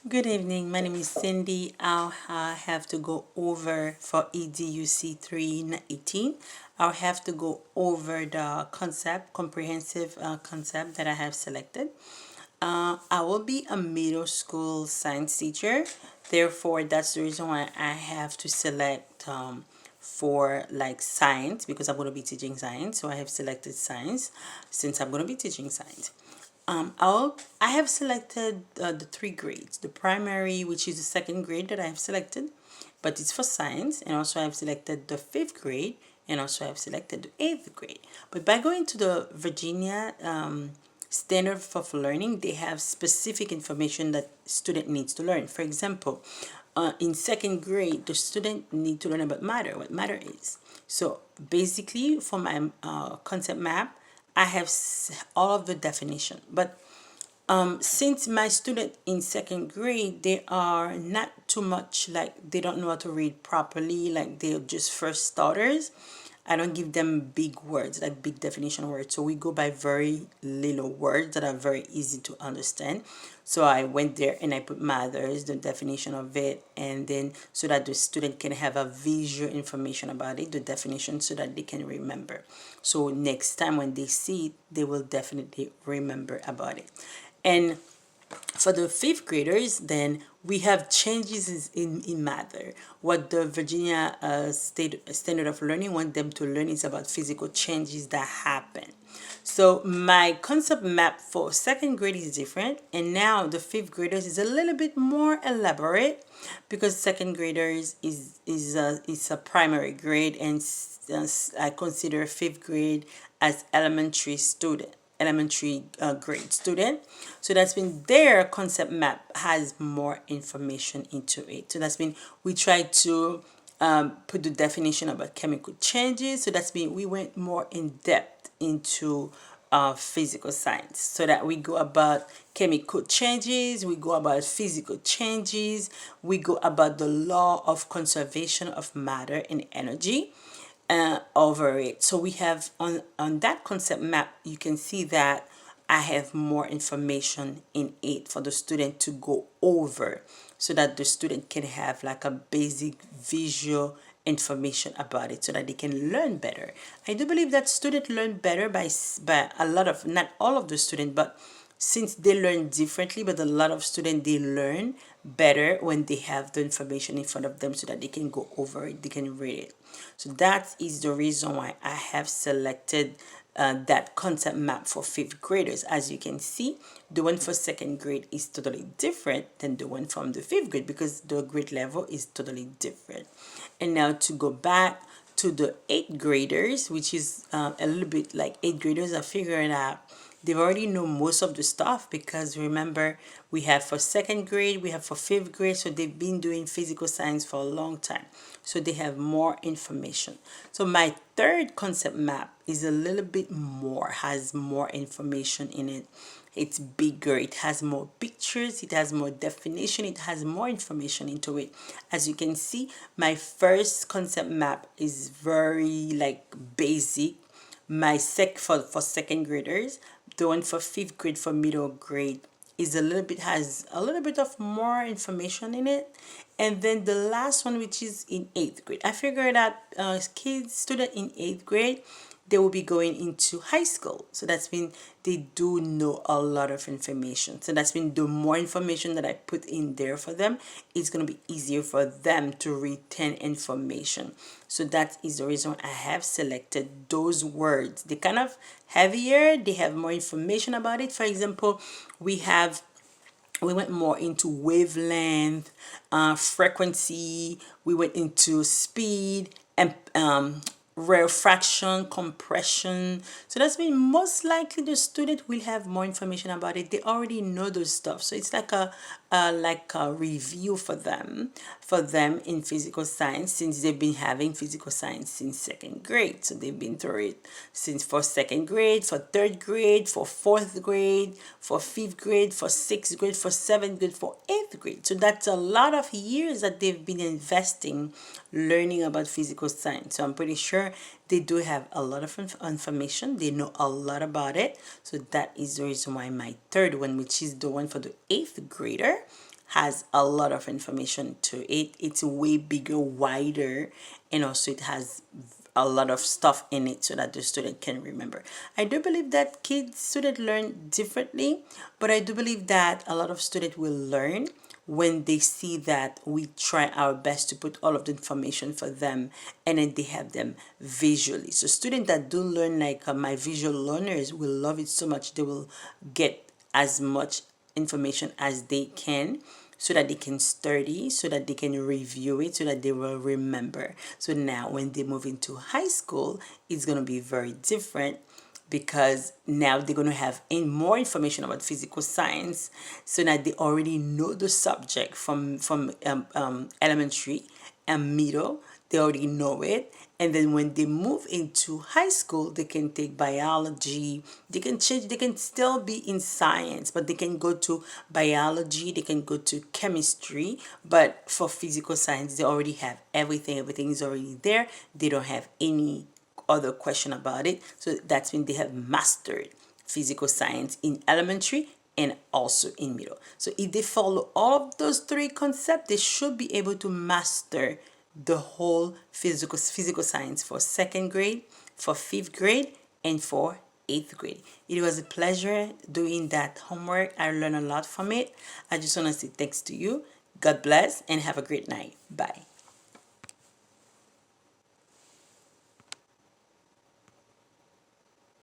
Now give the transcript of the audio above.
Good evening. My name is Cindy. I'll have to go over for EDUC 318. I'll have to go over the comprehensive concept that I have selected. I will be a middle school science teacher. Therefore, that's the reason why I have to select for like science because I'm going to be teaching science. So I have selected science since I'm going to be teaching science. I have selected the three grades, the primary, which is the second grade that I have selected, but it's for science, and also I have selected the fifth grade, and also I have selected the eighth grade. But by going to the Virginia Standard for Learning, they have specific information that student needs to learn. For example, in second grade, the student need to learn about matter, what matter is. So basically, for my concept map, I have all of the definition. But since my student in second grade, they are not too much like they don't know how to read properly, like they're just first starters. I don't give them big words, like big definition words. So we go by very little words that are very easy to understand. So I went there and I put mothers, the definition of it, and then so that the student can have a visual information about it, the definition, so that they can remember. So next time when they see it, they will definitely remember about it. And for the fifth graders, then we have changes in matter. What the Virginia State Standard of Learning want them to learn is about physical changes that happen. So my concept map for second grade is different, and now the fifth graders is a little bit more elaborate because second graders is a primary grade, and I consider fifth grade as elementary grade student. So that's been their concept map has more information into it. So that's been we try to put the definition about chemical changes. So that's been we went more in depth into physical science so that we go about chemical changes, we go about physical changes, we go about the law of conservation of matter and energy over it. So we have on that concept map, you can see that I have more information in it for the student to go over so that the student can have like a basic visual information about it so that they can learn better. I do believe that students learn better by a lot of, not all of the students, but since they learn differently, but a lot of students they learn better when they have the information in front of them so that they can go over it, they can read it. So that is the reason why I have selected that concept map for fifth graders. As you can see, the one for second grade is totally different than the one from the fifth grade because the grade level is totally different. And now to go back to the eighth graders, which is a little bit like eighth graders are figuring out they already know most of the stuff because remember we have for second grade, we have for fifth grade, so they've been doing physical science for a long time, so they have more information. So my third concept map is a little bit more, has more information in it. It's bigger, it has more pictures, it has more definition, it has more information into it. As you can see, my first concept map is very like basic. My for second graders, the one for fifth grade for middle grade is a little bit has a little bit of more information in it, and then the last one which is in eighth grade, I figured that kids student in eighth grade they will be going into high school. So that's mean they do know a lot of information. So that's mean the more information that I put in there for them, it's going to be easier for them to retain information. So that is the reason I have selected those words. They kind of heavier, they have more information about it. For example, we went more into wavelength, frequency, we went into speed and rarefaction, compression. So that's mean most likely the student will have more information about it. They already know those stuff. So it's like a review for them in physical science since they've been having physical science since second grade. So they've been through it since for second grade, for third grade, for fourth grade, for fifth grade, for sixth grade, for seventh grade, for eighth grade. So that's a lot of years that they've been investing learning about physical science. So I'm pretty sure they do have a lot of information. They know a lot about it. So that is the reason why my third one, which is the one for the eighth grader, has a lot of information to it. It's way bigger, wider, and also it has a lot of stuff in it so that the student can remember. I do believe that students learn differently, but I do believe that a lot of students will learn when they see that we try our best to put all of the information for them, and then they have them visually. So students that do learn like my visual learners will love it so much. They will get as much information as they can so that they can study, so that they can review it, so that they will remember. So now when they move into high school, it's going to be very different because now they're going to have more information about physical science, so that they already know the subject from elementary and middle. They already know it, and then when they move into high school, they can take biology. They can change. They can still be in science, but they can go to biology. They can go to chemistry. But for physical science, they already have everything. Everything is already there. They don't have any other question about it. So that's when they have mastered physical science in elementary and also in middle. So if they follow all of those three concepts, they should be able to master the whole physical science for second grade, for fifth grade, and for eighth grade. It was a pleasure doing that homework. I learned a lot from it. I just want to say thanks to you. God bless and have a great night. Bye.